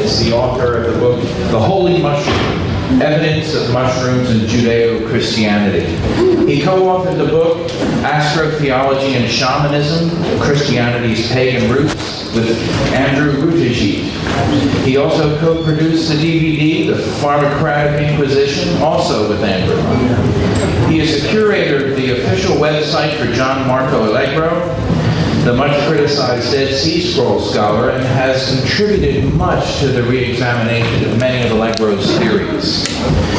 is the author of the book, The Holy Mushroom, Evidence of Mushrooms in Judeo-Christianity. He co-authored the book, Astrotheology and Shamanism, Christianity's Pagan Roots, with Andrew Rutejit. He also co-produced the DVD, The Pharmocratic Inquisition, also with Andrew. He is the curator of the official website for John Marco Allegro, the much-criticized Dead Sea Scrolls scholar, and has contributed much to the re-examination of many of Allegro's theories.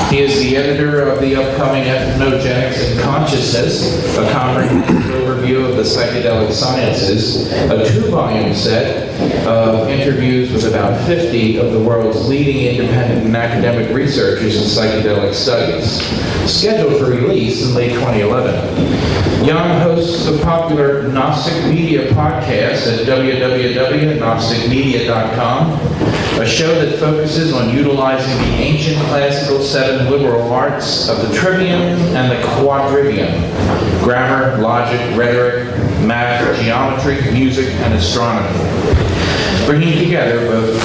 He is the editor of the upcoming Ethnogenics and Consciousness, a comprehensive overview of the psychedelic sciences, a 2-volume set of interviews with about 50 of the world's leading independent and academic researchers in psychedelic studies, scheduled for release in late 2011. Jan hosts the popular Gnostic Media podcast at www.gnosticmedia.com, a show that focuses on utilizing the ancient classical 7 liberal arts of the Trivium and the quadrivium: grammar, logic, rhetoric, math, geometry, music, and astronomy, bringing together both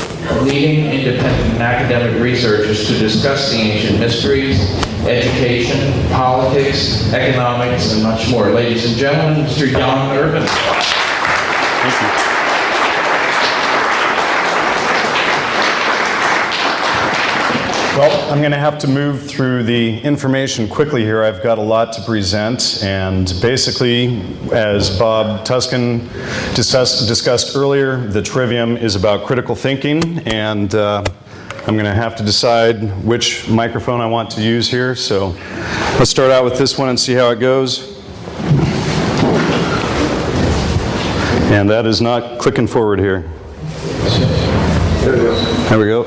leading independent and academic researchers to discuss the ancient mysteries, education, politics, economics, and much more. Ladies and gentlemen, Mr. Jan Irvin. Thank you. Well, I'm going to have to move through the information quickly here. I've got a lot to present, and basically, as Bob Tuscan discussed earlier, the Trivium is about critical thinking, and I'm going to have to decide which microphone I want to use here. So let's start out with this one and see how it goes. And that is not clicking forward here. There we go.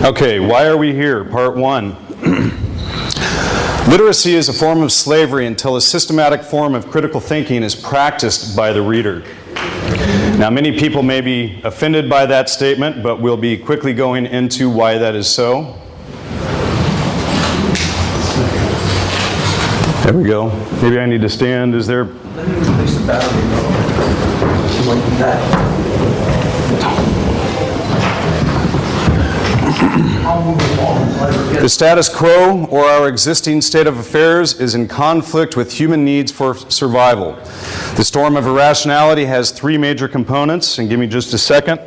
Okay, why are we here? Part 1. Literacy is a form of slavery until a systematic form of critical thinking is practiced by the reader. Now, many people may be offended by that statement, but we'll be quickly going into why that is so. There we go. Maybe I need to stand. Is there... Let me replace the battery. Like that. The status quo, or our existing state of affairs, is in conflict with human needs for survival. The storm of irrationality has 3 major components, and give me just a second.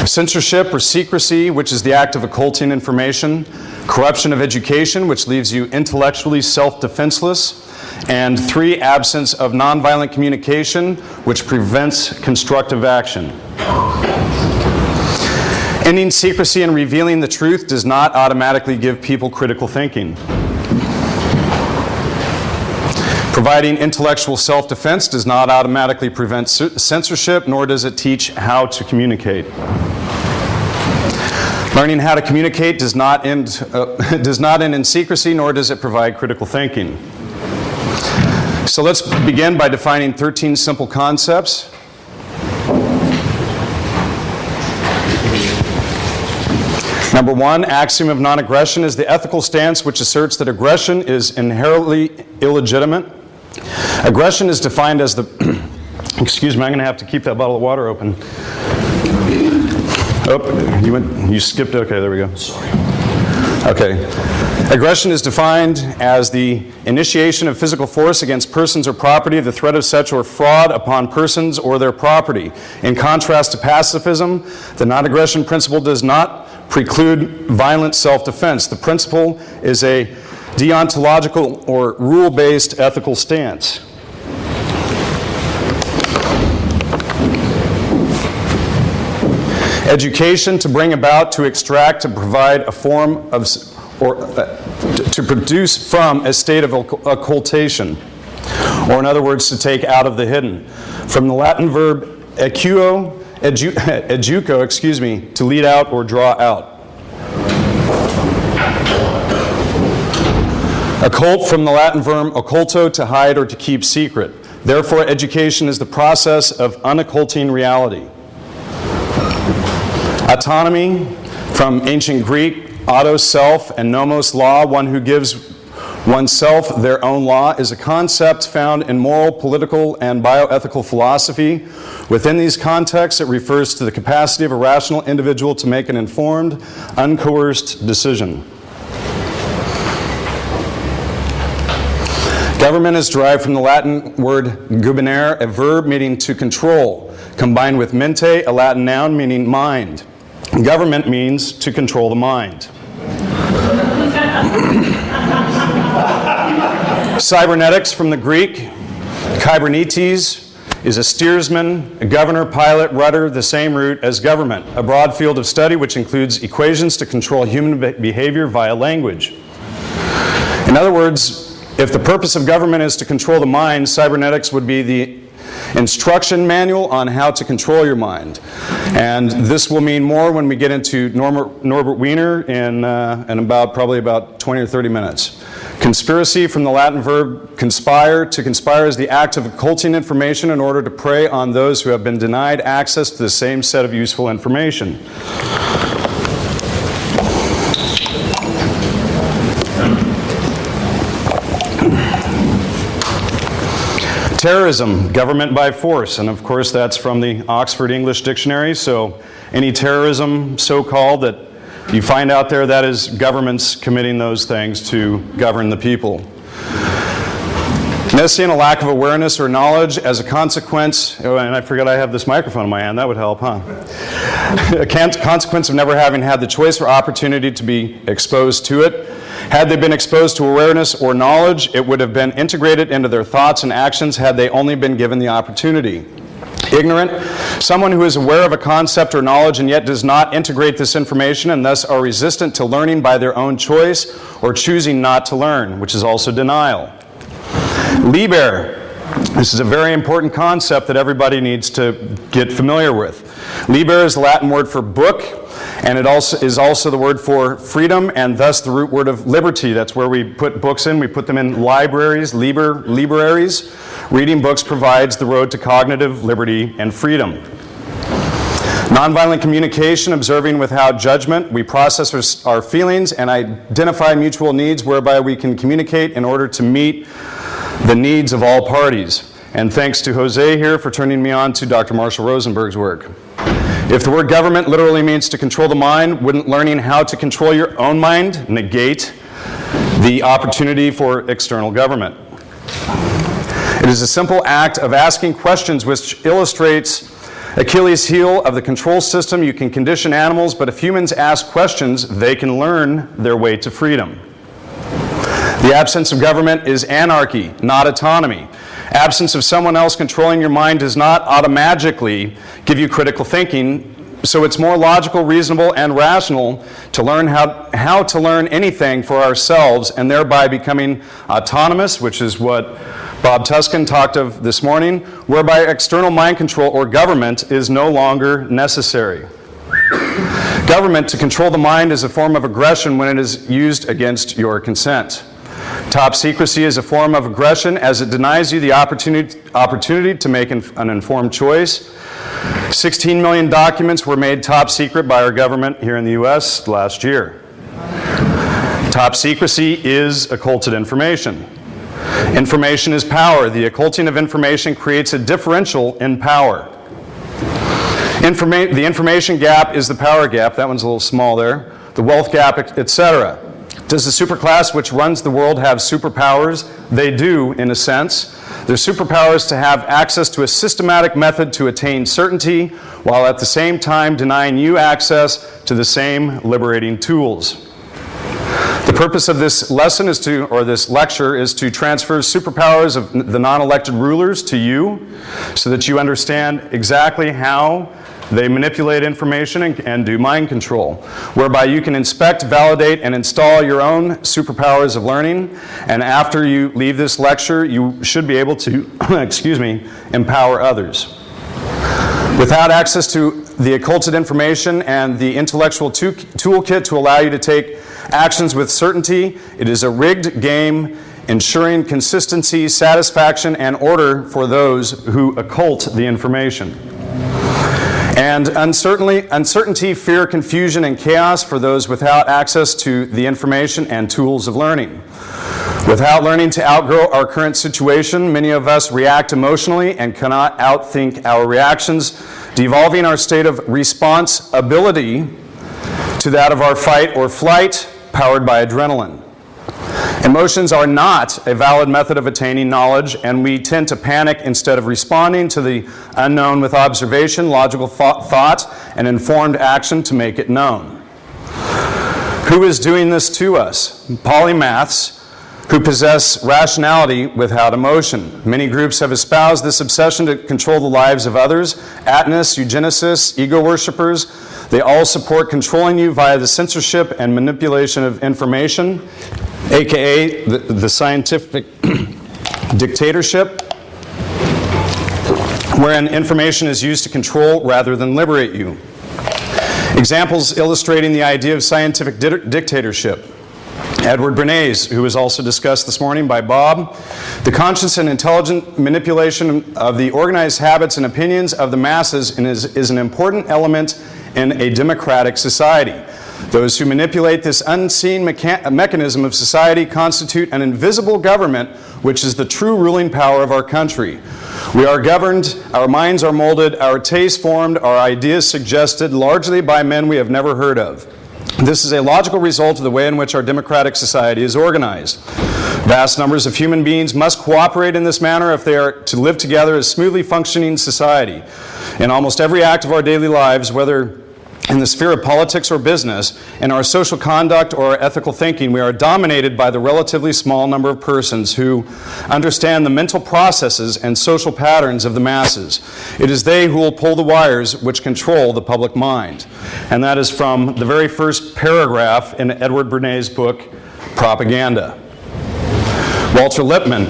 Censorship or secrecy, which is the act of occulting information. Corruption of education, which leaves you intellectually self-defenseless. And 3, absence of nonviolent communication, which prevents constructive action. Ending secrecy and revealing the truth does not automatically give people critical thinking. Providing intellectual self-defense does not automatically prevent censorship, nor does it teach how to communicate. Learning how to communicate does not end in secrecy, nor does it provide critical thinking. So let's begin by defining 13 simple concepts. Number 1, axiom of non-aggression is the ethical stance which asserts that aggression is inherently illegitimate. Aggression is defined as the... Excuse me, I'm going to have to keep that bottle of water open. Oh, you skipped, okay, there we go. Sorry. Okay. Aggression is defined as the initiation of physical force against persons or property, the threat of such or fraud upon persons or their property. In contrast to pacifism, the non-aggression principle does not preclude violent self-defense. The principle is a deontological or rule-based ethical stance. Education to bring about, to extract, to provide a form of, to produce from a state of occultation, or in other words, to take out of the hidden. From the Latin verb educo, to lead out or draw out. Occult from the Latin verb occulto, to hide or to keep secret. Therefore, education is the process of unocculting reality. Autonomy from ancient Greek, autos, self, and nomos, law, one who gives oneself, their own law, is a concept found in moral, political, and bioethical philosophy. Within these contexts, it refers to the capacity of a rational individual to make an informed, uncoerced decision. Government is derived from the Latin word gubernare, a verb meaning to control, combined with mente, a Latin noun meaning mind. Government means to control the mind. Cybernetics from the Greek, kybernetes, is a steersman, a governor, pilot, rudder, the same root as government, a broad field of study which includes equations to control human behavior via language. In other words, if the purpose of government is to control the mind, cybernetics would be the instruction manual on how to control your mind. And this will mean more when we get into Norbert Wiener in probably about 20 or 30 minutes. Conspiracy from the Latin verb conspire. To conspire is the act of occulting information in order to prey on those who have been denied access to the same set of useful information. Terrorism, government by force, and of course that's from the Oxford English Dictionary, so any terrorism so-called that you find out there, that is governments committing those things to govern the people. Missing a lack of awareness or knowledge as a consequence, oh, and I forgot I have this microphone in my hand, that would help, huh? A consequence of never having had the choice or opportunity to be exposed to it. Had they been exposed to awareness or knowledge, it would have been integrated into their thoughts and actions had they only been given the opportunity. Ignorant, someone who is aware of a concept or knowledge and yet does not integrate this information and thus are resistant to learning by their own choice or choosing not to learn, which is also denial. Liber, this is a very important concept that everybody needs to get familiar with. Liber is the Latin word for book, and it is also the word for freedom, and thus the root word of liberty. That's where we put books in. We put them in libraries, libraries. Reading books provides the road to cognitive liberty and freedom. Nonviolent communication, observing without judgment. We process our feelings and identify mutual needs whereby we can communicate in order to meet the needs of all parties. And thanks to Jose here for turning me on to Dr. Marshall Rosenberg's work. If the word government literally means to control the mind, wouldn't learning how to control your own mind negate the opportunity for external government? It is a simple act of asking questions which illustrates Achilles' heel of the control system. You can condition animals, but if humans ask questions, they can learn their way to freedom. The absence of government is anarchy, not autonomy. Absence of someone else controlling your mind does not automatically give you critical thinking, so it's more logical, reasonable, and rational to learn how to learn anything for ourselves and thereby becoming autonomous, which is what Bob Tuskin talked of this morning, whereby external mind control or government is no longer necessary. Government to control the mind is a form of aggression when it is used against your consent. Top secrecy is a form of aggression as it denies you the opportunity to make an informed choice. 16 million documents were made top secret by our government here in the US last year. Top secrecy is occulted information. Information is power. The occulting of information creates a differential in power. The information gap is the power gap. That one's a little small there. The wealth gap, etc. Does the superclass which runs the world have superpowers? They do, in a sense. Their superpower is to have access to a systematic method to attain certainty, while at the same time denying you access to the same liberating tools. The purpose of this lesson is this lecture is to transfer superpowers of the non-elected rulers to you, so that you understand exactly how they manipulate information and do mind control, whereby you can inspect, validate, and install your own superpowers of learning. And after you leave this lecture, you should be able to, empower others. Without access to the occulted information and the intellectual toolkit to allow you to take actions with certainty, it is a rigged game ensuring consistency, satisfaction, and order for those who occult the information. And uncertainty, fear, confusion, and chaos for those without access to the information and tools of learning. Without learning to outgrow our current situation, many of us react emotionally and cannot outthink our reactions, devolving our state of responsibility to that of our fight or flight, powered by adrenaline. Emotions are not a valid method of attaining knowledge, and we tend to panic instead of responding to the unknown with observation, logical thought, and informed action to make it known. Who is doing this to us? Polymaths who possess rationality without emotion. Many groups have espoused this obsession to control the lives of others. Atonists, eugenicists, ego worshippers, they all support controlling you via the censorship and manipulation of information, aka the scientific dictatorship, wherein information is used to control rather than liberate you. Examples illustrating the idea of scientific dictatorship. Edward Bernays, who was also discussed this morning by Bob. The conscious and intelligent manipulation of the organized habits and opinions of the masses is an important element in a democratic society. Those who manipulate this unseen mechanism of society constitute an invisible government, which is the true ruling power of our country. We are governed, our minds are molded, our tastes formed, our ideas suggested, largely by men we have never heard of. This is a logical result of the way in which our democratic society is organized. Vast numbers of human beings must cooperate in this manner if they are to live together as smoothly functioning society. In almost every act of our daily lives, whether in the sphere of politics or business, in our social conduct or our ethical thinking, we are dominated by the relatively small number of persons who understand the mental processes and social patterns of the masses. It is they who will pull the wires which control the public mind. And that is from the very first paragraph in Edward Bernays' book, Propaganda. Walter Lippmann.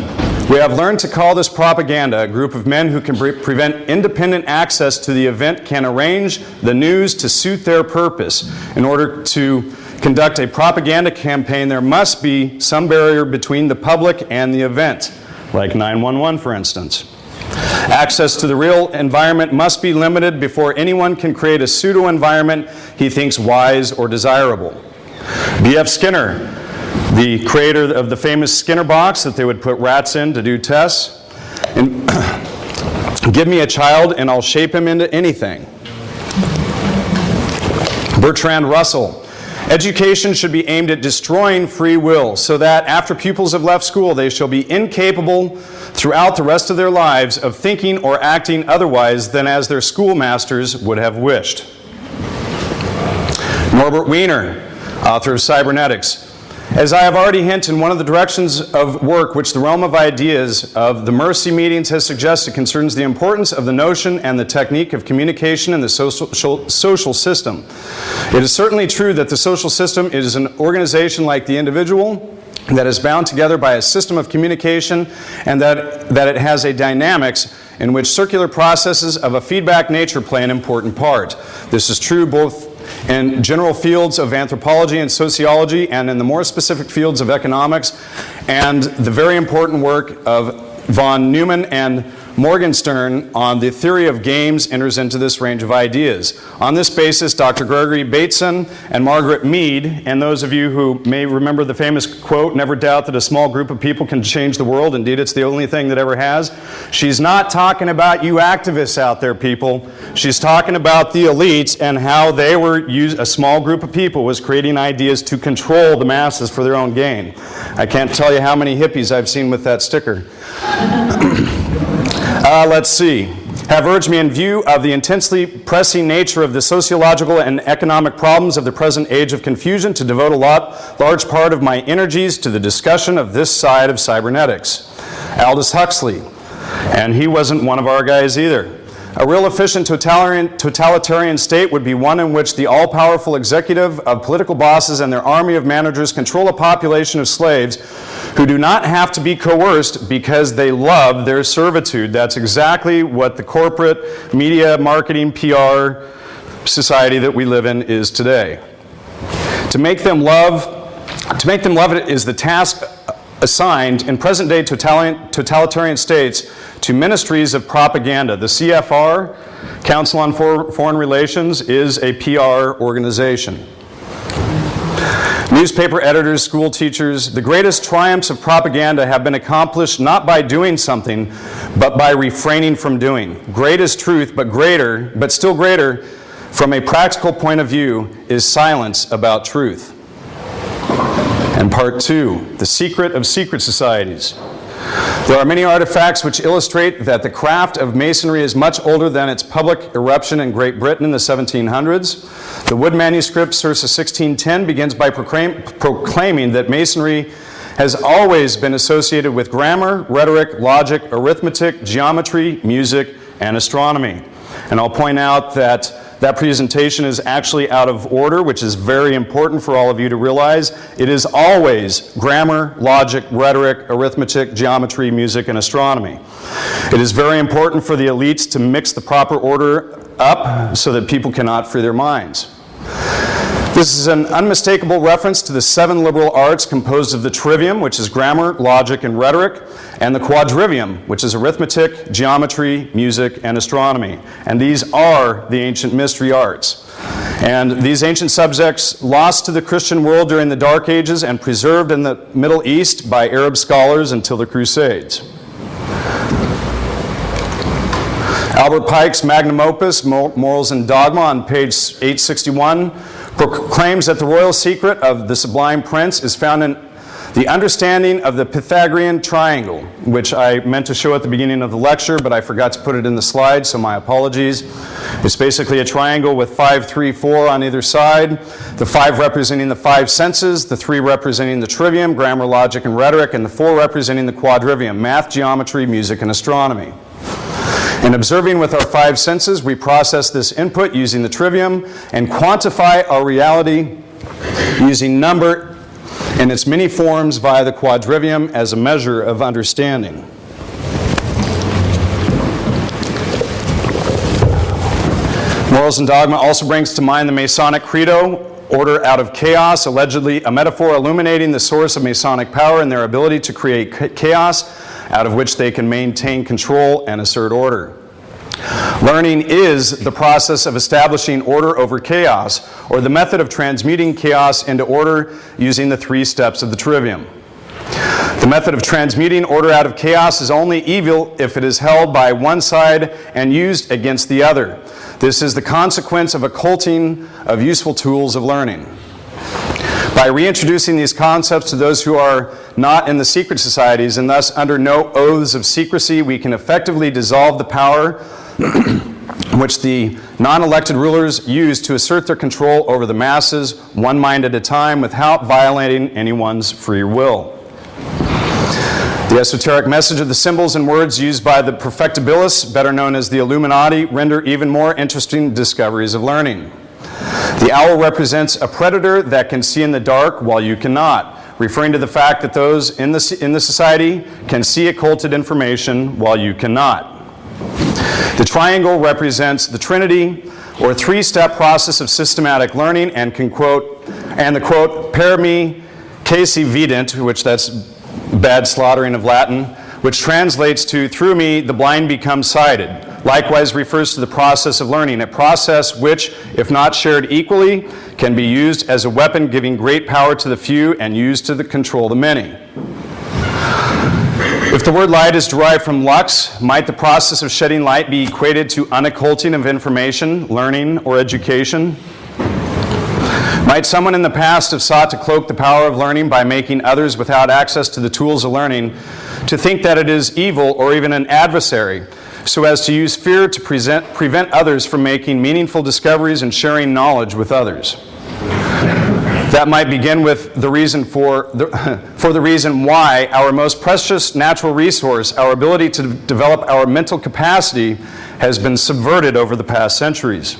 We have learned to call this propaganda. A group of men who can prevent independent access to the event can arrange the news to suit their purpose. In order to conduct a propaganda campaign, there must be some barrier between the public and the event, like 911, for instance. Access to the real environment must be limited before anyone can create a pseudo-environment he thinks wise or desirable. B.F. Skinner, the creator of the famous Skinner box that they would put rats in to do tests. And give me a child and I'll shape him into anything. Bertrand Russell. Education should be aimed at destroying free will so that after pupils have left school they shall be incapable throughout the rest of their lives of thinking or acting otherwise than as their schoolmasters would have wished. Norbert Wiener, author of Cybernetics. As I have already hinted, one of the directions of work which the realm of ideas of the Mercy meetings has suggested concerns the importance of the notion and the technique of communication in the social system. It is certainly true that the social system is an organization like the individual that is bound together by a system of communication, and that it has a dynamics in which circular processes of a feedback nature play an important part. This is true both in general fields of anthropology and sociology and in the more specific fields of economics, and the very important work of von Neumann and Morgenstern on the theory of games enters into this range of ideas. On this basis, Dr. Gregory Bateson and Margaret Mead, and those of you who may remember the famous quote, "Never doubt that a small group of people can change the world. Indeed, it's the only thing that ever has." She's not talking about you activists out there, people. She's talking about the elites and how they were a small group of people was creating ideas to control the masses for their own gain. I can't tell you how many hippies I've seen with that sticker. Let's see. Have urged me in view of the intensely pressing nature of the sociological and economic problems of the present age of confusion to devote a large part of my energies to the discussion of this side of cybernetics. Aldous Huxley, and he wasn't one of our guys either. A real efficient totalitarian state would be one in which the all-powerful executive of political bosses and their army of managers control a population of slaves who do not have to be coerced because they love their servitude. That's exactly what the corporate media, marketing, PR society that we live in is today. To make them love it is the task assigned in present-day totalitarian states to ministries of propaganda. The CFR, Council on Foreign Relations, is a PR organization. Newspaper editors, school teachers, the greatest triumphs of propaganda have been accomplished not by doing something, but by refraining from doing. Great is truth, but still greater, from a practical point of view, is silence about truth. And part 2, the secret of secret societies. There are many artifacts which illustrate that the craft of masonry is much older than its public eruption in Great Britain in the 1700s. The Wood manuscript, circa 1610, begins by proclaiming that masonry has always been associated with grammar, rhetoric, logic, arithmetic, geometry, music, and astronomy. And I'll point out that that presentation is actually out of order, which is very important for all of you to realize. It is always grammar, logic, rhetoric, arithmetic, geometry, music, and astronomy. It is very important for the elites to mix the proper order up so that people cannot free their minds. This is an unmistakable reference to the 7 liberal arts composed of the Trivium, which is grammar, logic, and rhetoric, and the quadrivium, which is arithmetic, geometry, music, and astronomy. And these are the ancient mystery arts. And these ancient subjects lost to the Christian world during the Dark Ages and preserved in the Middle East by Arab scholars until the Crusades. Albert Pike's magnum opus, Morals and Dogma, on page 861, proclaims that the royal secret of the Sublime Prince is found in the understanding of the Pythagorean triangle, which I meant to show at the beginning of the lecture, but I forgot to put it in the slide, so my apologies. It's basically a triangle with 5, 3, 4 on either side, the 5 representing the 5 senses, the 3 representing the trivium, grammar, logic, and rhetoric, and the 4 representing the quadrivium, math, geometry, music, and astronomy. In observing with our 5 senses, we process this input using the trivium and quantify our reality using number in its many forms via the quadrivium as a measure of understanding. Morals and Dogma also brings to mind the Masonic Credo, order out of chaos, allegedly a metaphor illuminating the source of Masonic power and their ability to create chaos out of which they can maintain control and assert order. Learning is the process of establishing order over chaos, or the method of transmuting chaos into order using the 3 steps of the trivium. The method of transmuting order out of chaos is only evil if it is held by one side and used against the other. This is the consequence of occulting of useful tools of learning. By reintroducing these concepts to those who are not in the secret societies and thus under no oaths of secrecy, we can effectively dissolve the power which the non-elected rulers use to assert their control over the masses, one mind at a time, without violating anyone's free will. The esoteric message of the symbols and words used by the perfectibilists, better known as the Illuminati, render even more interesting discoveries of learning. The owl represents a predator that can see in the dark while you cannot, referring to the fact that those in the society can see occulted information while you cannot. The triangle represents the Trinity, or 3-step process of systematic learning, and the quote, per me caesi vident, which that's bad slaughtering of Latin, which translates to, through me the blind become sighted. Likewise refers to the process of learning, a process which, if not shared equally, can be used as a weapon giving great power to the few and used to control the many. If the word light is derived from lux, might the process of shedding light be equated to unocculting of information, learning, or education? Might someone in the past have sought to cloak the power of learning by making others without access to the tools of learning to think that it is evil or even an adversary, so as to use fear to prevent others from making meaningful discoveries and sharing knowledge with others? That might begin with the reason for the reason why our most precious natural resource, our ability to develop our mental capacity, has been subverted over the past centuries.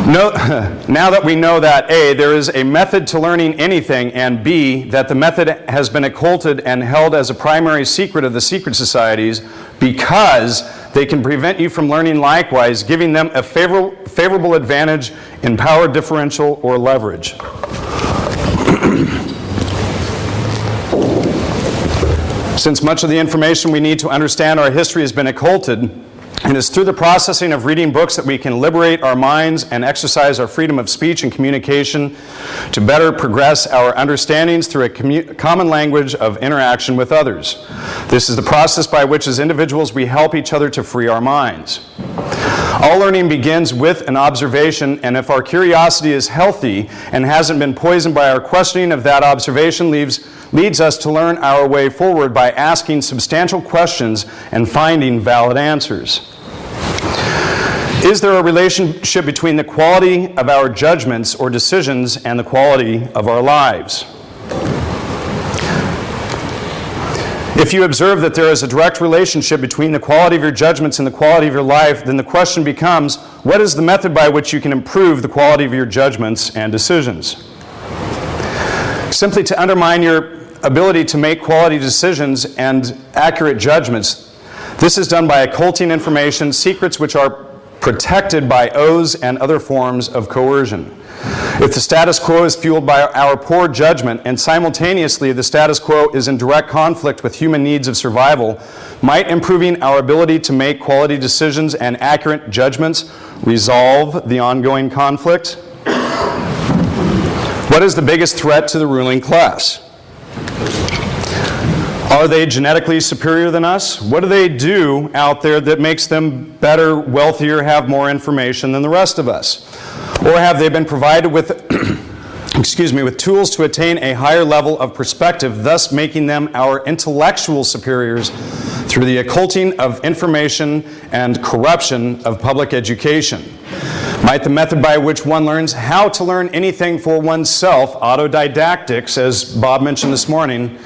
Now that we know that A, there is a method to learning anything, and B, that the method has been occulted and held as a primary secret of the secret societies because they can prevent you from learning likewise, giving them a favorable advantage in power differential or leverage. Since much of the information we need to understand our history has been occulted, It is through the processing of reading books that we can liberate our minds and exercise our freedom of speech and communication to better progress our understandings through a common language of interaction with others. This is the process by which as individuals we help each other to free our minds. All learning begins with an observation, and if our curiosity is healthy and hasn't been poisoned by our questioning of that observation, leads us to learn our way forward by asking substantial questions and finding valid answers. Is there a relationship between the quality of our judgments or decisions and the quality of our lives? If you observe that there is a direct relationship between the quality of your judgments and the quality of your life, then the question becomes, what is the method by which you can improve the quality of your judgments and decisions? Simply to undermine your ability to make quality decisions and accurate judgments, this is done by occulting information, secrets which are protected by oaths and other forms of coercion. If the status quo is fueled by our poor judgment, and simultaneously the status quo is in direct conflict with human needs of survival, might improving our ability to make quality decisions and accurate judgments resolve the ongoing conflict? What is the biggest threat to the ruling class? Are they genetically superior than us? What do they do out there that makes them better, wealthier, have more information than the rest of us? Or have they been provided with, with tools to attain a higher level of perspective, thus making them our intellectual superiors through the occulting of information and corruption of public education? Might the method by which one learns how to learn anything for oneself, autodidactics, as Bob mentioned this morning,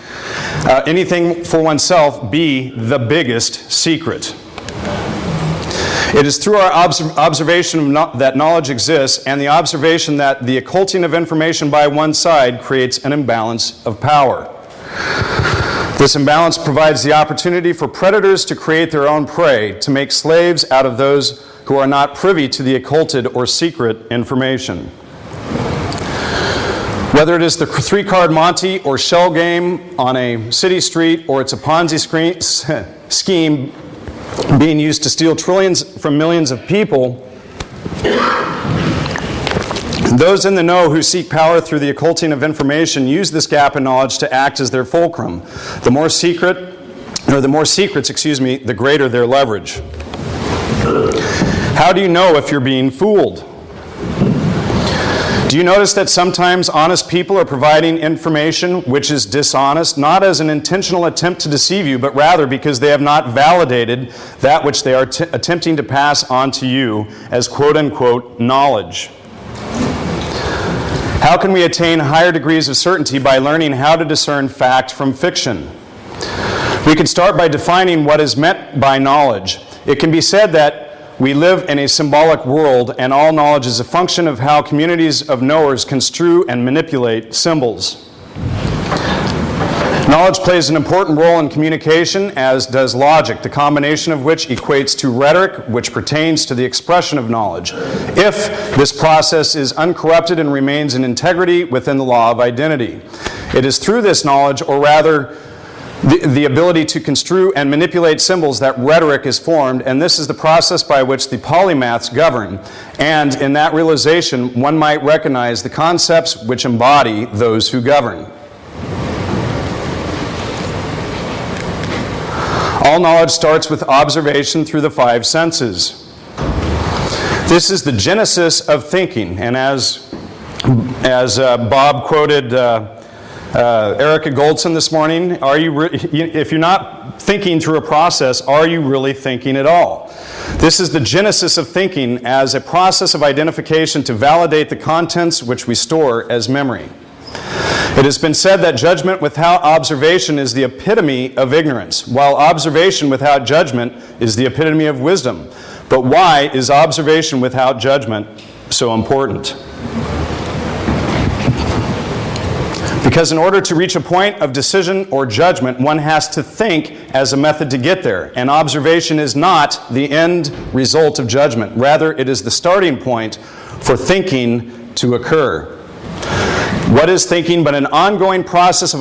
anything for oneself, be the biggest secret? It is through our observation that knowledge exists and the observation that the occulting of information by one side creates an imbalance of power. This imbalance provides the opportunity for predators to create their own prey, to make slaves out of those who are not privy to the occulted or secret information. Whether it is the three-card Monte or shell game on a city street, or it's a Ponzi scheme being used to steal trillions from millions of people, those in the know who seek power through the occulting of information use this gap in knowledge to act as their fulcrum. The more secrets, the greater their leverage. How do you know if you're being fooled? Do you notice that sometimes honest people are providing information which is dishonest, not as an intentional attempt to deceive you, but rather because they have not validated that which they are attempting to pass on to you as quote-unquote knowledge? How can we attain higher degrees of certainty by learning how to discern fact from fiction? We can start by defining what is meant by knowledge. It can be said that we live in a symbolic world, and all knowledge is a function of how communities of knowers construe and manipulate symbols. Knowledge plays an important role in communication, as does logic, the combination of which equates to rhetoric, which pertains to the expression of knowledge, if this process is uncorrupted and remains in integrity within the law of identity. It is through this knowledge, or rather the ability to construe and manipulate symbols, that rhetoric is formed, and this is the process by which the polymaths govern. And in that realization, one might recognize the concepts which embody those who govern. All knowledge starts with observation through the five senses. This is the genesis of thinking, and as Bob quoted Erica Goldson this morning, if you're not thinking through a process, are you really thinking at all? This is the genesis of thinking as a process of identification to validate the contents which we store as memory. It has been said that judgment without observation is the epitome of ignorance, while observation without judgment is the epitome of wisdom. But why is observation without judgment so important? Because in order to reach a point of decision or judgment, one has to think as a method to get there. And observation is not the end result of judgment. Rather, it is the starting point for thinking to occur. What is thinking but an ongoing process of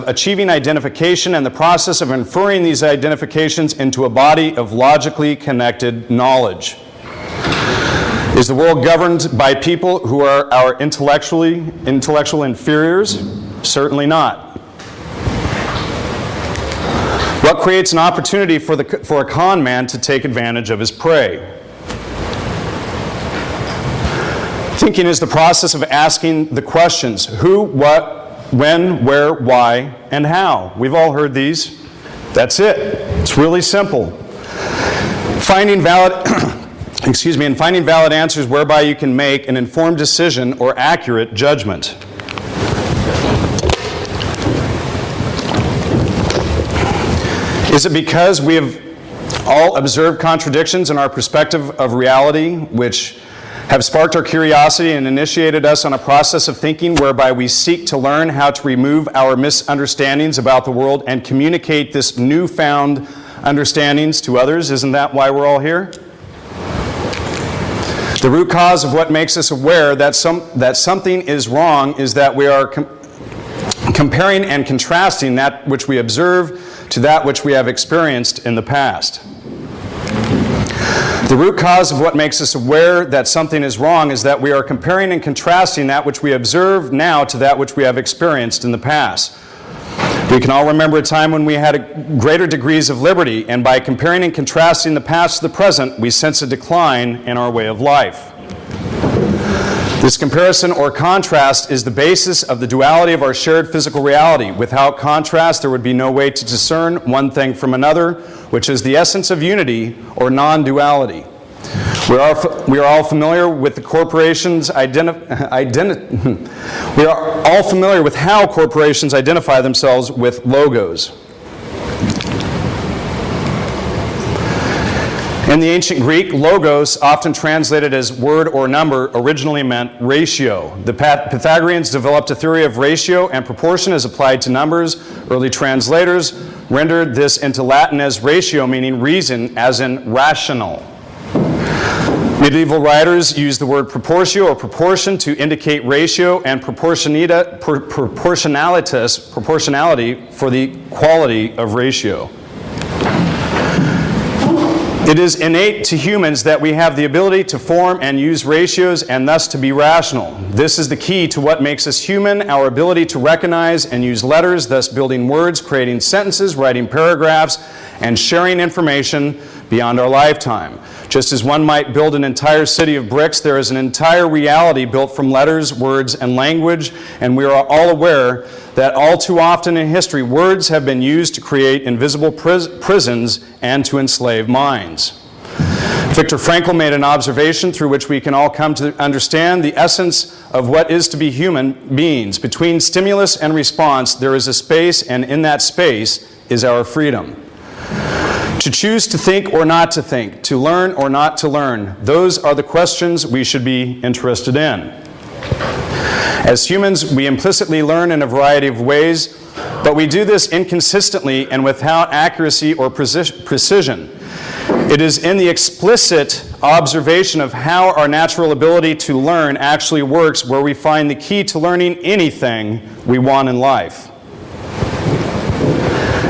achieving identification and the process of inferring these identifications into a body of logically connected knowledge? Is the world governed by people who are our intellectual inferiors? Certainly not. What creates an opportunity for a con man to take advantage of his prey? Thinking is the process of asking the questions who, what, when, where, why, and how. We've all heard these. That's it. It's really simple. Finding valid finding valid answers whereby you can make an informed decision or accurate judgment. Is it because we have all observed contradictions in our perspective of reality, which have sparked our curiosity and initiated us on a process of thinking whereby we seek to learn how to remove our misunderstandings about the world and communicate this newfound understandings to others? Isn't that why we're all here? The root cause of what makes us aware that something is wrong is that we are comparing and contrasting that which we observe to that which we have experienced in the past. The root cause of what makes us aware that something is wrong is that we are comparing and contrasting that which we observe now to that which we have experienced in the past. We can all remember a time when we had greater degrees of liberty, and by comparing and contrasting the past to the present, we sense a decline in our way of life. This comparison or contrast is the basis of the duality of our shared physical reality. Without contrast, there would be no way to discern one thing from another, which is the essence of unity or non-duality. We are all familiar with the corporations we are all familiar with how corporations identify themselves with logos. In the ancient Greek, logos, often translated as word or number, originally meant ratio. The Pythagoreans developed a theory of ratio and proportion as applied to numbers. Early translators rendered this into Latin as ratio, meaning reason, as in rational. Medieval writers used the word proportio or proportion to indicate ratio and proportionality for the quality of ratio. It is innate to humans that we have the ability to form and use ratios and thus to be rational. This is the key to what makes us human, our ability to recognize and use letters, thus building words, creating sentences, writing paragraphs, and sharing information beyond our lifetime. Just as one might build an entire city of bricks, there is an entire reality built from letters, words, and language, and we are all aware that all too often in history, words have been used to create invisible prisons and to enslave minds. Viktor Frankl made an observation through which we can all come to understand the essence of what is to be human beings. Between stimulus and response, there is a space, and in that space is our freedom. To choose to think or not to think, to learn or not to learn, those are the questions we should be interested in. As humans, we implicitly learn in a variety of ways, but we do this inconsistently and without accuracy or precision. It is in the explicit observation of how our natural ability to learn actually works where we find the key to learning anything we want in life.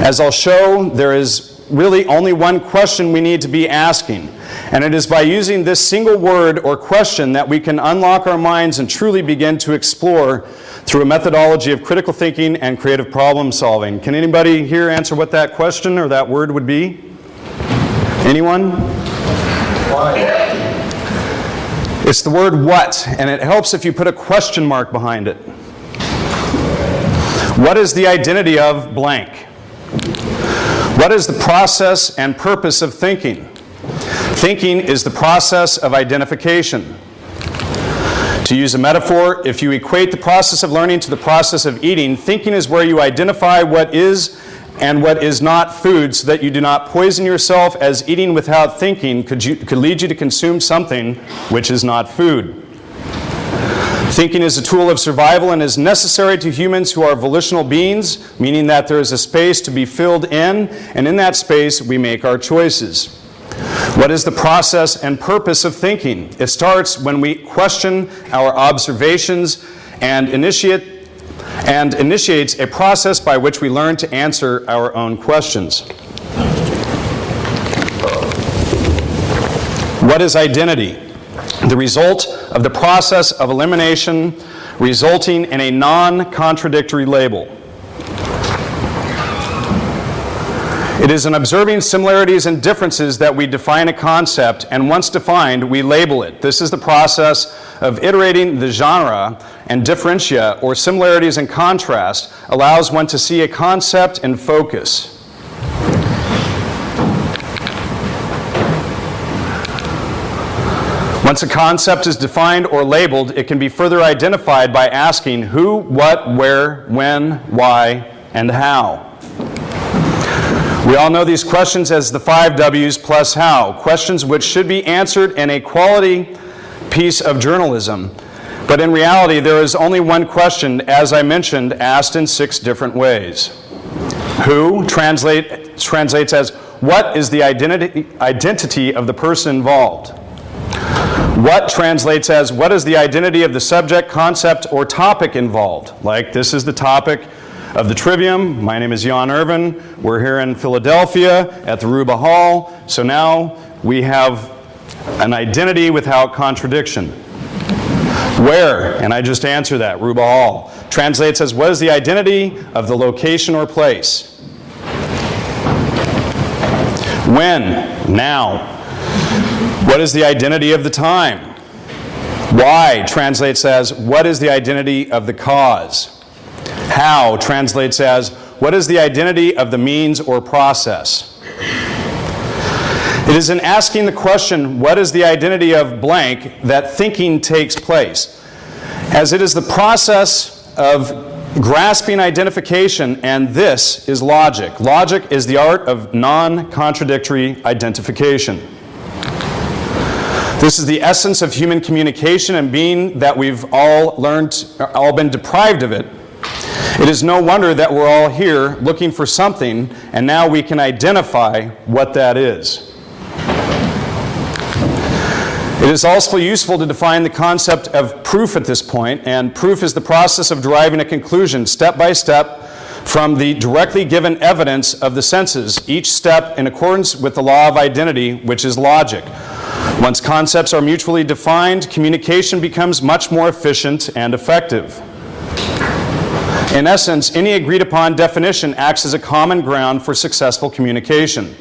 As I'll show, there is really only one question we need to be asking, and it is by using this single word or question that we can unlock our minds and truly begin to explore through a methodology of critical thinking and creative problem solving. Can anybody here answer what that question or that word would be? Anyone? Why? It's the word what, and it helps if you put a question mark behind it. What is the identity of blank? What is the process and purpose of thinking? Thinking is the process of identification. To use a metaphor, if you equate the process of learning to the process of eating, thinking is where you identify what is and what is not food so that you do not poison yourself, as eating without thinking could lead you to consume something which is not food. Thinking is a tool of survival and is necessary to humans who are volitional beings, meaning that there is a space to be filled in, and in that space we make our choices. What is the process and purpose of thinking? It starts when we question our observations and initiates a process by which we learn to answer our own questions. What is identity? The result of the process of elimination resulting in a non-contradictory label. It is in observing similarities and differences that we define a concept, and once defined, we label it. This is the process of iterating the genre, and differentia, or similarities and contrast, allows one to see a concept in focus. Once a concept is defined or labeled, it can be further identified by asking who, what, where, when, why, and how. We all know these questions as the 5 W's plus how, questions which should be answered in a quality piece of journalism. But in reality, there is only one question, as I mentioned, asked in 6 different ways. Who translates as what is the identity of the person involved? What translates as what is the identity of the subject, concept, or topic involved? Like, this is the topic of the Trivium. My name is Jan Irvin. We're here in Philadelphia at the Ruba Hall. So now we have an identity without contradiction. Where? And I just answer that, Ruba Hall. Translates as what is the identity of the location or place? When? Now. What is the identity of the time? Why translates as what is the identity of the cause? How translates as what is the identity of the means or process? It is in asking the question, what is the identity of blank, that thinking takes place, as it is the process of grasping identification, and this is logic. Logic is the art of non-contradictory identification. This is the essence of human communication, and being that we've all been deprived of it, it is no wonder that we're all here looking for something, and now we can identify what that is. It is also useful to define the concept of proof at this point, and proof is the process of deriving a conclusion step by step from the directly given evidence of the senses, each step in accordance with the law of identity, which is logic. Once concepts are mutually defined, communication becomes much more efficient and effective. In essence, any agreed upon definition acts as a common ground for successful communication.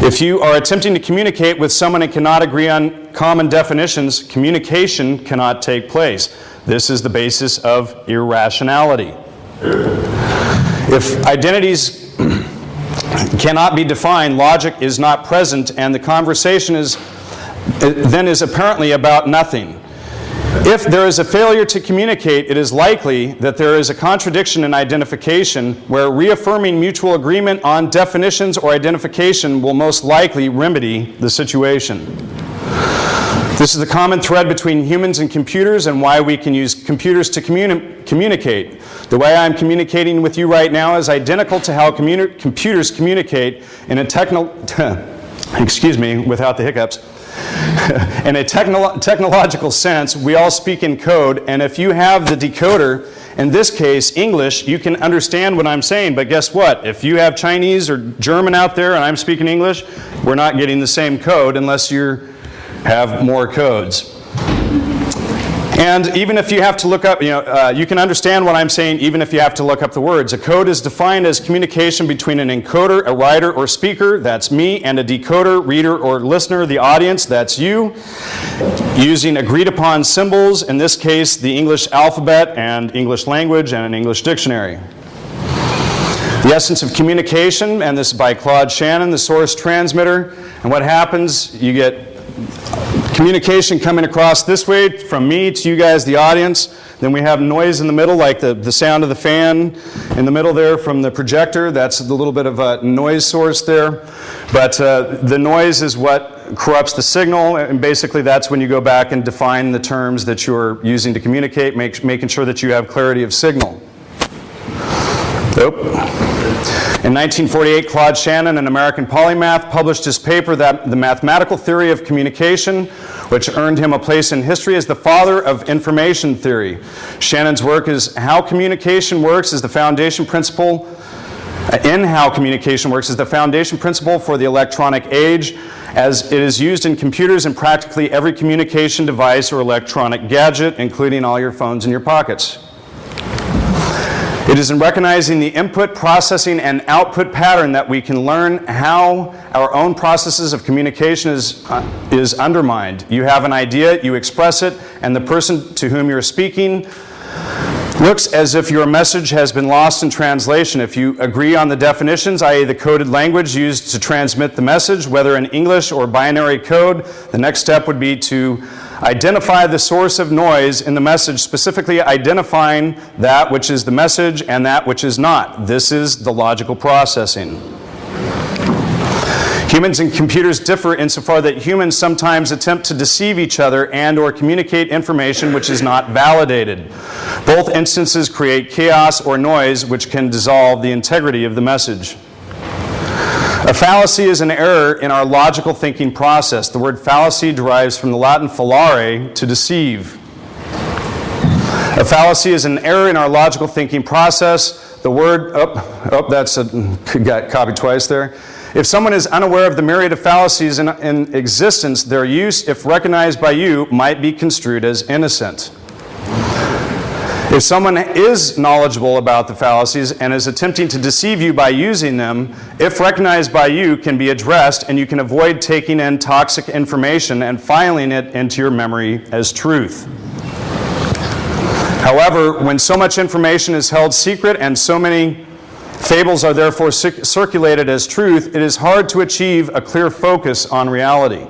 If you are attempting to communicate with someone and cannot agree on common definitions, communication cannot take place. This is the basis of irrationality. If identities cannot be defined, logic is not present, and the conversation is apparently about nothing. If there is a failure to communicate, it is likely that there is a contradiction in identification, where reaffirming mutual agreement on definitions or identification will most likely remedy the situation. This is the common thread between humans and computers, and why we can use computers to communicate. The way I'm communicating with you right now is identical to how computers communicate in a excuse me, without the hiccups. In a technological sense, we all speak in code, and if you have the decoder, in this case, English, you can understand what I'm saying, but guess what? If you have Chinese or German out there and I'm speaking English, we're not getting the same code unless you have more codes. And even if you have to look up, you can understand what I'm saying even if you have to look up the words. A code is defined as communication between an encoder, a writer or speaker, that's me, and a decoder, reader or listener, the audience, that's you, using agreed upon symbols, in this case the English alphabet and English language and an English dictionary. The essence of communication, and this is by Claude Shannon, the source transmitter, and what happens, you get communication coming across this way from me to you guys, the audience. Then we have noise in the middle, like the sound of the fan in the middle there from the projector. That's a little bit of a noise source there. But the noise is what corrupts the signal, and basically that's when you go back and define the terms that you're using to communicate, making sure that you have clarity of signal. Nope. In 1948, Claude Shannon, an American polymath, published his paper, The Mathematical Theory of Communication, which earned him a place in history as the father of information theory. Shannon's work is how communication works is the foundation principle for the electronic age, as it is used in computers and practically every communication device or electronic gadget, including all your phones in your pockets. It is in recognizing the input, processing, and output pattern that we can learn how our own processes of communication is undermined. You have an idea, you express it, and the person to whom you're speaking looks as if your message has been lost in translation. If you agree on the definitions, i.e. the coded language used to transmit the message, whether in English or binary code, the next step would be to identify the source of noise in the message, specifically identifying that which is the message and that which is not. This is the logical processing. Humans and computers differ insofar that humans sometimes attempt to deceive each other and or communicate information which is not validated. Both instances create chaos or noise which can dissolve the integrity of the message. A fallacy is an error in our logical thinking process. The word fallacy derives from the Latin fallare, to deceive. A fallacy is an error in our logical thinking process. The word, got copied twice there. If someone is unaware of the myriad of fallacies in existence, their use, if recognized by you, might be construed as innocent. If someone is knowledgeable about the fallacies and is attempting to deceive you by using them, if recognized by you, can be addressed, and you can avoid taking in toxic information and filing it into your memory as truth. However, when so much information is held secret and so many fables are therefore circulated as truth, it is hard to achieve a clear focus on reality.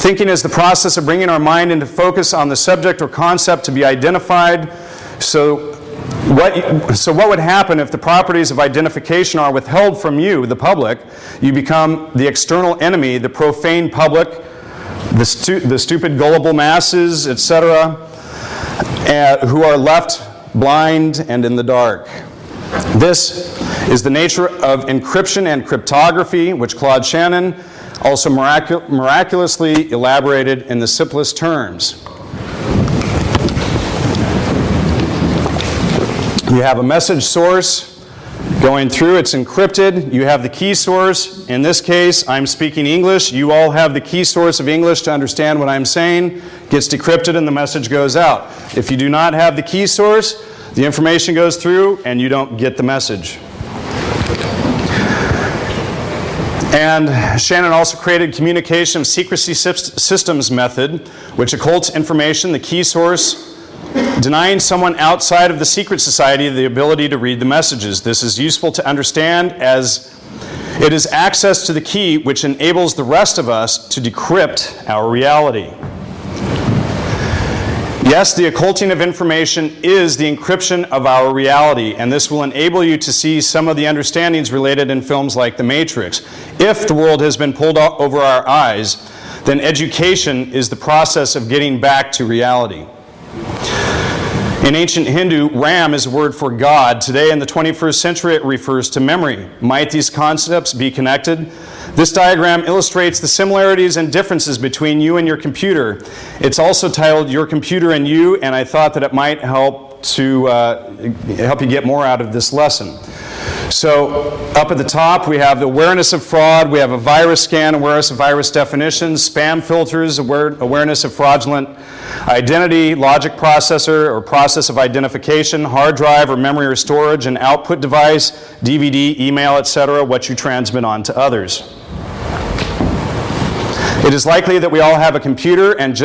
Thinking is the process of bringing our mind into focus on the subject or concept to be identified. So what would happen if the properties of identification are withheld from you, the public? You become the external enemy, the profane public, the stupid, gullible masses, etc., who are left blind and in the dark. This is the nature of encryption and cryptography, which Claude Shannon also miraculously elaborated in the simplest terms. You have a message source going through, it's encrypted. You have the key source. In this case, I'm speaking English. You all have the key source of English to understand what I'm saying. Gets decrypted and the message goes out. If you do not have the key source, the information goes through and you don't get the message. And Shannon also created communication of secrecy systems method, which occults information, the key source, denying someone outside of the secret society the ability to read the messages. This is useful to understand as it is access to the key which enables the rest of us to decrypt our reality. Yes, the occulting of information is the encryption of our reality, and this will enable you to see some of the understandings related in films like The Matrix. If the world has been pulled over our eyes, then education is the process of getting back to reality. In ancient Hindu, Ram is a word for God. Today in the 21st century, it refers to memory. Might these concepts be connected? This diagram illustrates the similarities and differences between you and your computer. It's also titled Your Computer and You, and I thought that it might help to help you get more out of this lesson. So up at the top, we have the awareness of fraud. We have a virus scan, awareness of virus definitions, spam filters, awareness of fraudulent identity, logic processor or process of identification, hard drive or memory or storage, an output device, DVD, email, etc., what you transmit on to others. It is likely that we all have a computer, and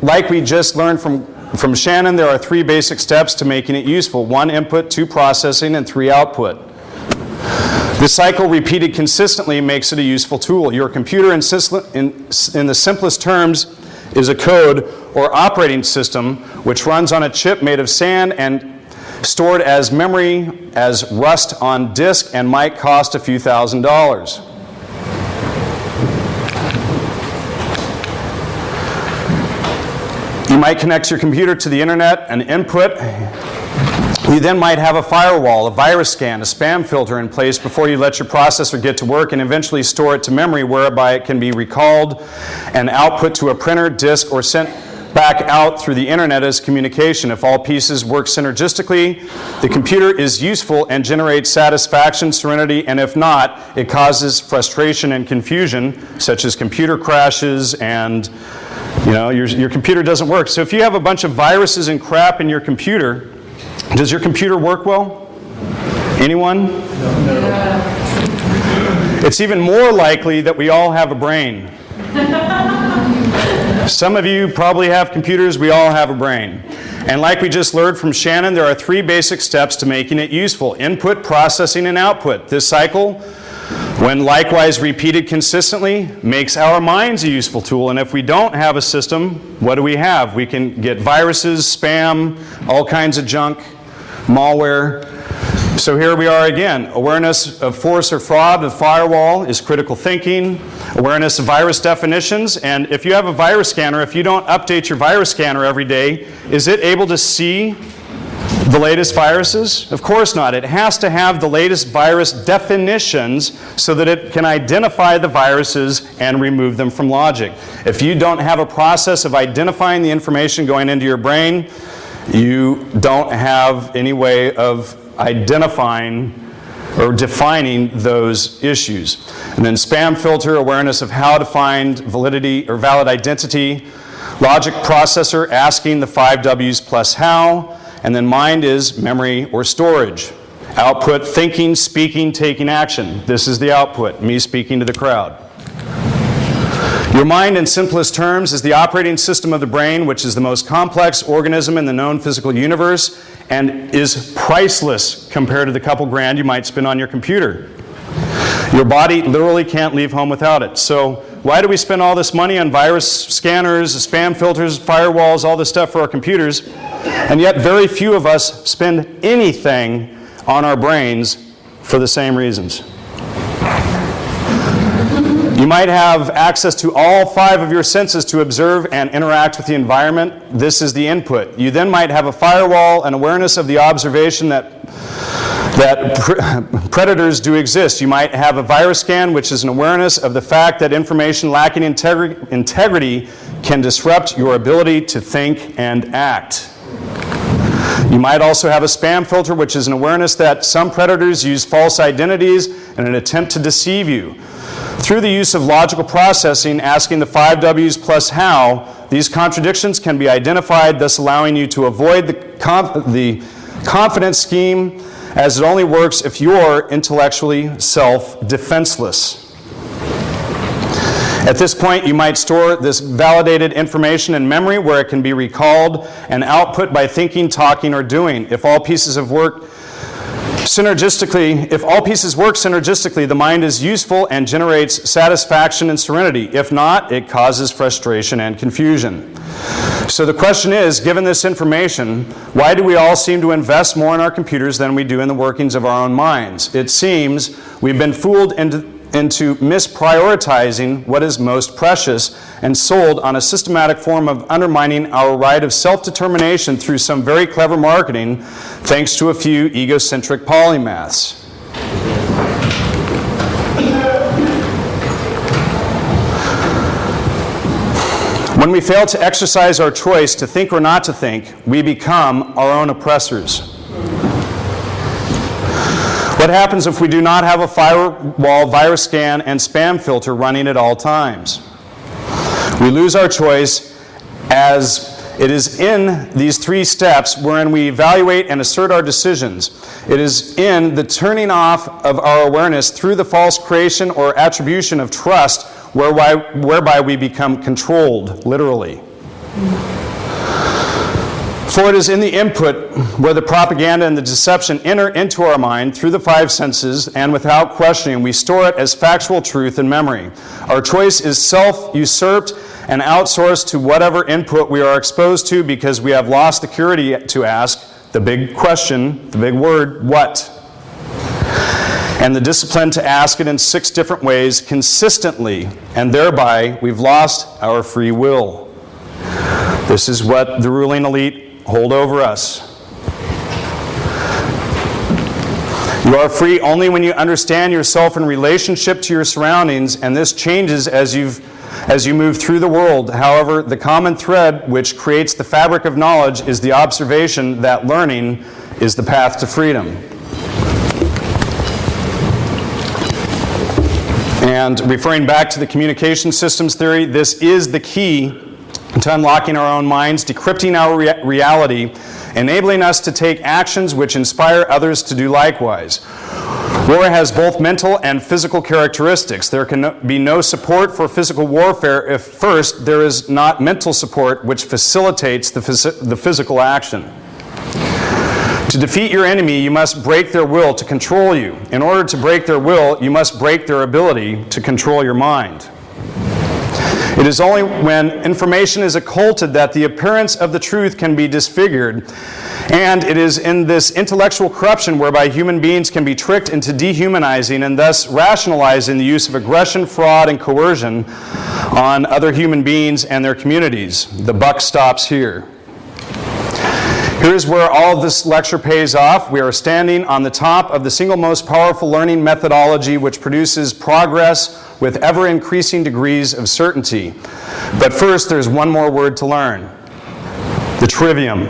like we just learned from Shannon, there are 3 basic steps to making it useful: 1 input, 2 processing, and 3 output. This cycle repeated consistently makes it a useful tool. Your computer, in the simplest terms, is a code or operating system which runs on a chip made of sand and stored as memory as rust on disk and might cost a few $1,000s. You might connect your computer to the internet and input You then might have a firewall, a virus scan, a spam filter in place before you let your processor get to work and eventually store it to memory, whereby it can be recalled and output to a printer, disk, or sent back out through the internet as communication. If all pieces work synergistically, the computer is useful and generates satisfaction, serenity, and if not, it causes frustration and confusion, such as computer crashes and your computer doesn't work. So if you have a bunch of viruses and crap in your computer, does your computer work well? Anyone? No. It's even more likely that we all have a brain. Some of you probably have computers, we all have a brain. And like we just learned from Shannon, there are 3 basic steps to making it useful: input, processing, and output. This cycle, when likewise repeated consistently, makes our minds a useful tool. And if we don't have a system, what do we have? We can get viruses, spam, all kinds of junk, malware. So here we are again. Awareness of force or fraud, the firewall, is critical thinking. Awareness of virus definitions. And if you have a virus scanner, if you don't update your virus scanner every day, is it able to see the latest viruses? Of course not. It has to have the latest virus definitions so that it can identify the viruses and remove them from logic. If you don't have a process of identifying the information going into your brain, you don't have any way of identifying or defining those issues. And then spam filter, awareness of how to find validity or valid identity. Logic processor, asking the 5 W's plus how. And then mind is memory or storage. Output, thinking, speaking, taking action. This is the output, me speaking to the crowd. Your mind, in simplest terms, is the operating system of the brain, which is the most complex organism in the known physical universe and is priceless compared to the couple grand you might spend on your computer. Your body literally can't leave home without it. So why do we spend all this money on virus scanners, spam filters, firewalls, all this stuff for our computers, and yet very few of us spend anything on our brains for the same reasons? You might have access to all 5 of your senses to observe and interact with the environment. This is the input. You then might have a firewall, an awareness of the observation that predators do exist. You might have a virus scan, which is an awareness of the fact that information lacking integrity can disrupt your ability to think and act. You might also have a spam filter, which is an awareness that some predators use false identities in an attempt to deceive you. Through the use of logical processing, asking the 5 W's plus how, these contradictions can be identified, thus allowing you to avoid the confidence scheme, as it only works if you're intellectually self-defenseless. At this point, you might store this validated information in memory where it can be recalled and output by thinking, talking, or doing. If all pieces work synergistically, the mind is useful and generates satisfaction and serenity. If not, it causes frustration and confusion. So the question is, given this information, why do we all seem to invest more in our computers than we do in the workings of our own minds? It seems we've been fooled into misprioritizing what is most precious and sold on a systematic form of undermining our right of self-determination through some very clever marketing, thanks to a few egocentric polymaths. When we fail to exercise our choice to think or not to think, we become our own oppressors. What happens if we do not have a firewall, virus scan, and spam filter running at all times? We lose our choice, as it is in these 3 steps wherein we evaluate and assert our decisions. It is in the turning off of our awareness through the false creation or attribution of trust whereby we become controlled, literally. For it is in the input where the propaganda and the deception enter into our mind through the 5 senses, and without questioning, we store it as factual truth in memory. Our choice is self-usurped and outsourced to whatever input we are exposed to because we have lost the curiosity to ask the big question, the big word, what? And the discipline to ask it in 6 different ways consistently, and thereby we've lost our free will. This is what the ruling elite hold over us. You are free only when you understand yourself in relationship to your surroundings, and this changes as you move through the world. However, the common thread which creates the fabric of knowledge is the observation that learning is the path to freedom. And referring back to the communication systems theory, this is the key to unlocking our own minds, decrypting our reality, enabling us to take actions which inspire others to do likewise. War has both mental and physical characteristics. There can be no support for physical warfare if first there is not mental support which facilitates the physical action. To defeat your enemy, you must break their will to control you. In order to break their will, you must break their ability to control your mind. It is only when information is occulted that the appearance of the truth can be disfigured, and it is in this intellectual corruption whereby human beings can be tricked into dehumanizing and thus rationalizing the use of aggression, fraud, and coercion on other human beings and their communities. The buck stops here. Here's where all of this lecture pays off. We are standing on the top of the single most powerful learning methodology which produces progress with ever-increasing degrees of certainty. But first, there's one more word to learn: the trivium.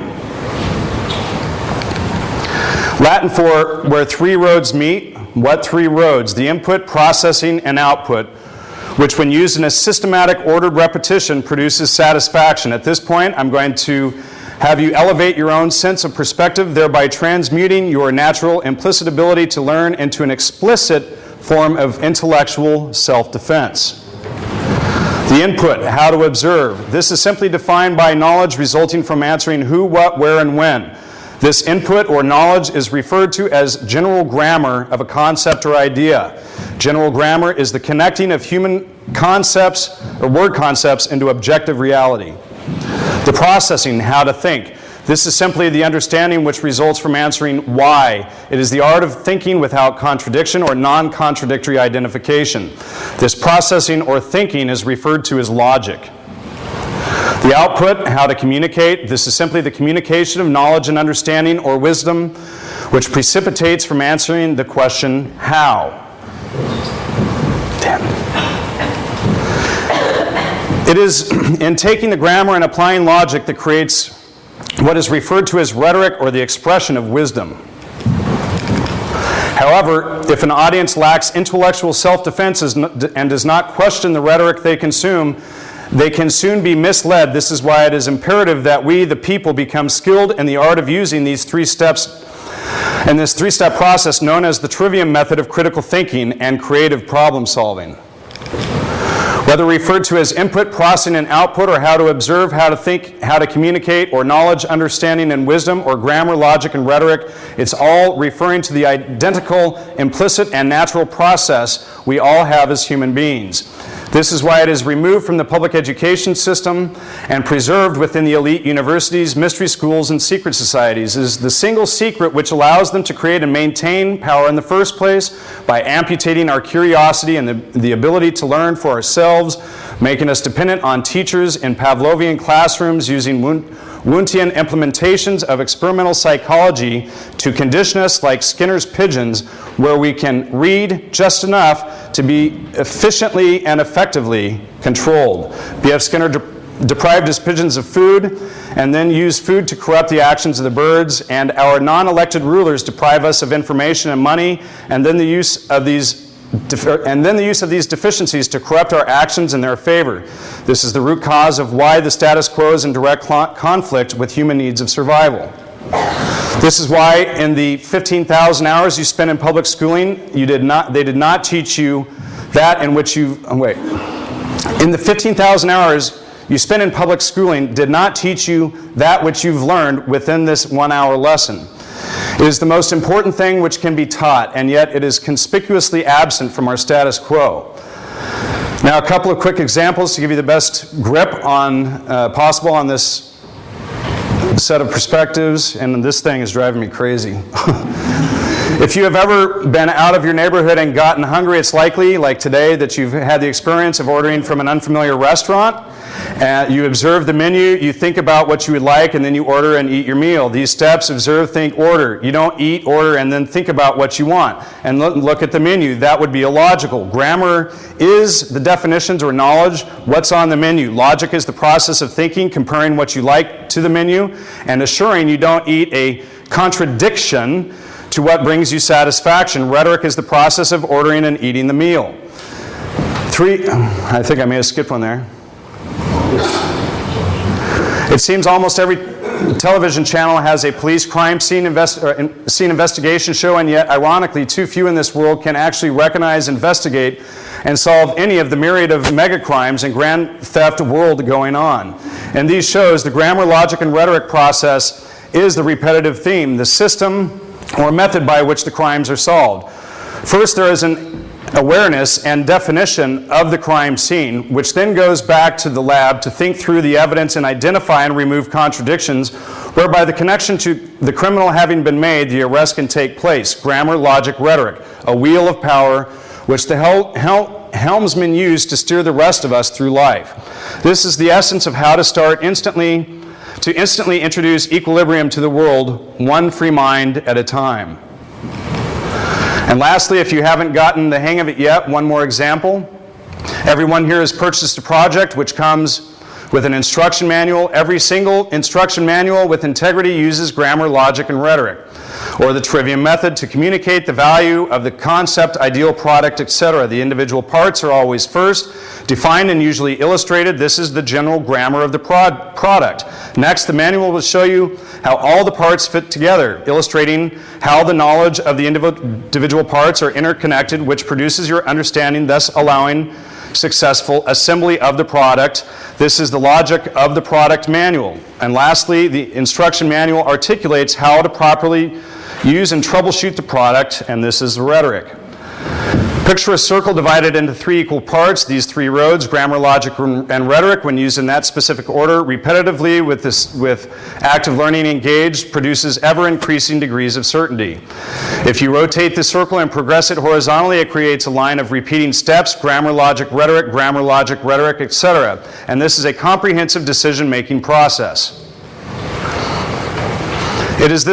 Latin for where three roads meet. What three roads? The input, processing, and output, which when used in a systematic ordered repetition produces satisfaction. At this point, I'm going to have you elevate your own sense of perspective, thereby transmuting your natural implicit ability to learn into an explicit form of intellectual self-defense. The input, how to observe. This is simply defined by knowledge resulting from answering who, what, where, and when. This input or knowledge is referred to as general grammar of a concept or idea. General grammar is the connecting of human concepts or word concepts into objective reality. The processing, how to think. This is simply the understanding which results from answering why. It is the art of thinking without contradiction or non-contradictory identification. This processing or thinking is referred to as logic. The output, how to communicate. This is simply the communication of knowledge and understanding or wisdom which precipitates from answering the question, how? Damn it. It is in taking the grammar and applying logic that creates what is referred to as rhetoric or the expression of wisdom. However, if an audience lacks intellectual self-defense and does not question the rhetoric they consume, they can soon be misled. This is why it is imperative that we, the people, become skilled in the art of using these three steps and this three-step process known as the Trivium method of critical thinking and creative problem solving. Whether referred to as input, processing, and output, or how to observe, how to think, how to communicate, or knowledge, understanding, and wisdom, or grammar, logic, and rhetoric, it's all referring to the identical, implicit, and natural process we all have as human beings. This is why it is removed from the public education system and preserved within the elite universities, mystery schools, and secret societies. It is the single secret which allows them to create and maintain power in the first place by amputating our curiosity and the ability to learn for ourselves, making us dependent on teachers in Pavlovian classrooms using Wundtian implementations of experimental psychology to condition us like Skinner's pigeons, where we can read just enough to be efficiently and effectively controlled. B.F. Skinner deprived his pigeons of food and then used food to corrupt the actions of the birds, and our non-elected rulers deprive us of information and money, and then the use of these deficiencies to corrupt our actions in their favor. This is the root cause of why the status quo is in direct conflict with human needs of survival. This is why in the 15,000 hours you spent in public schooling, they did not teach you that in which in the 15,000 hours you spent in public schooling did not teach you that which you've learned within this 1 hour lesson. It is the most important thing which can be taught, and yet it is conspicuously absent from our status quo. Now, a couple of quick examples to give you the best grip possible on this set of perspectives, and this thing is driving me crazy. If you have ever been out of your neighborhood and gotten hungry, it's likely, like today, that you've had the experience of ordering from an unfamiliar restaurant. You observe the menu, you think about what you would like, and then you order and eat your meal. These steps: observe, think, order. You don't eat, order, and then think about what you want. And look at the menu. That would be illogical. Grammar is the definitions or knowledge, what's on the menu. Logic is the process of thinking, comparing what you like to the menu, and assuring you don't eat a contradiction to what brings you satisfaction. Rhetoric is the process of ordering and eating the meal. I think I may have skipped one there. It seems almost every television channel has a police crime scene investigation show, and yet, ironically, too few in this world can actually recognize, investigate, and solve any of the myriad of mega crimes and grand theft world going on. In these shows, the grammar, logic, and rhetoric process is the repetitive theme, the system or method by which the crimes are solved. First, there is an awareness and definition of the crime scene, which then goes back to the lab to think through the evidence and identify and remove contradictions, whereby the connection to the criminal having been made, the arrest can take place. Grammar, logic, rhetoric, a wheel of power which the helmsman used to steer the rest of us through life. This is the essence of how to instantly introduce equilibrium to the world, one free mind at a time. And lastly, if you haven't gotten the hang of it yet, one more example. Everyone here has purchased a project which comes with an instruction manual. Every single instruction manual with integrity uses grammar, logic, and rhetoric, or the Trivium method to communicate the value of the concept, ideal product, etc. The individual parts are always first, defined and usually illustrated. This is the general grammar of the product. Next, the manual will show you how all the parts fit together, illustrating how the knowledge of the individual parts are interconnected, which produces your understanding, thus allowing successful assembly of the product. This is the logic of the product manual. And lastly, the instruction manual articulates how to properly use and troubleshoot the product, and this is the rhetoric. Picture a circle divided into three equal parts. These three roads, grammar, logic, and rhetoric, when used in that specific order, repetitively with active learning engaged, produces ever-increasing degrees of certainty. If you rotate the circle and progress it horizontally, it creates a line of repeating steps, grammar, logic, rhetoric, etc. And this is a comprehensive decision-making process. It is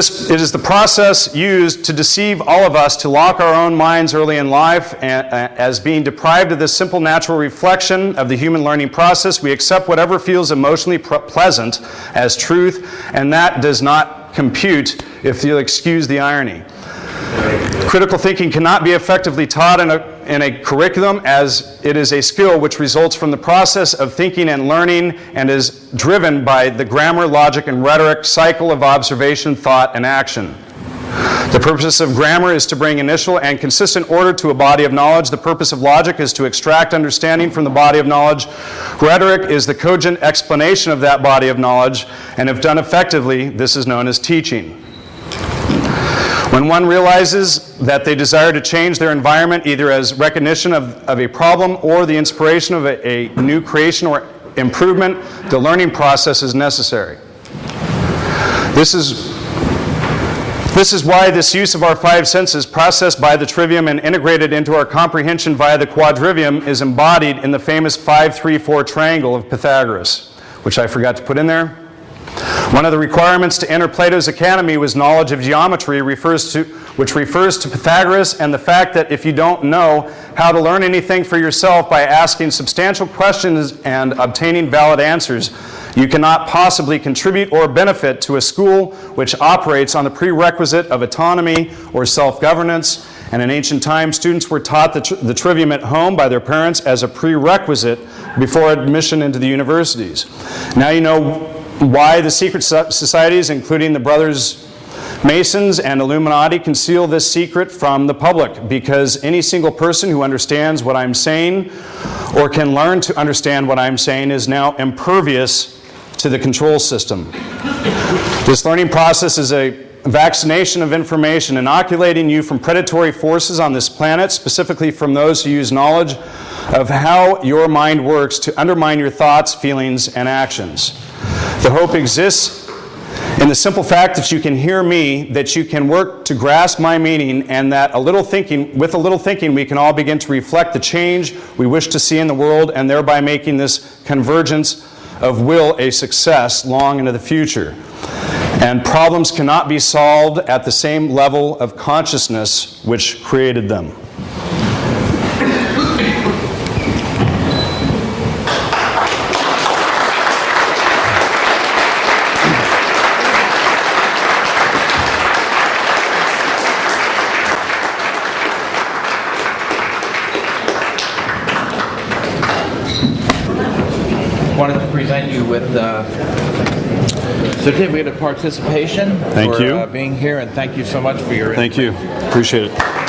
the process used to deceive all of us to lock our own minds early in life as being deprived of this simple natural reflection of the human learning process. We accept whatever feels emotionally pleasant as truth, and that does not compute, if you'll excuse the irony. Critical thinking cannot be effectively taught in a curriculum, as it is a skill which results from the process of thinking and learning and is driven by the grammar, logic, and rhetoric cycle of observation, thought, and action. The purpose of grammar is to bring initial and consistent order to a body of knowledge. The purpose of logic is to extract understanding from the body of knowledge. Rhetoric is the cogent explanation of that body of knowledge, and if done effectively, this is known as teaching. When one realizes that they desire to change their environment, either as recognition of a problem or the inspiration of a new creation or improvement, the learning process is necessary. This is why this use of our five senses, processed by the Trivium and integrated into our comprehension via the quadrivium, is embodied in the famous 5-3-4 triangle of Pythagoras, which I forgot to put in there. One of the requirements to enter Plato's Academy was knowledge of geometry, which refers to Pythagoras and the fact that if you don't know how to learn anything for yourself by asking substantial questions and obtaining valid answers, you cannot possibly contribute or benefit to a school which operates on the prerequisite of autonomy or self-governance. And in ancient times, students were taught the Trivium at home by their parents as a prerequisite before admission into the universities. Now you know why the secret societies, including the Brothers Masons and Illuminati, conceal this secret from the public, because any single person who understands what I'm saying or can learn to understand what I'm saying is now impervious to the control system. This learning process is a vaccination of information, inoculating you from predatory forces on this planet, specifically from those who use knowledge of how your mind works to undermine your thoughts, feelings, and actions. The hope exists In the simple fact that you can hear me, that you can work to grasp my meaning, and that with a little thinking, we can all begin to reflect the change we wish to see in the world, and thereby making this convergence of will a success long into the future. And problems cannot be solved at the same level of consciousness which created them. Wanted to present you with certificate of participation Thank you. for being here, and thank you so much for your Thank you. Appreciate it.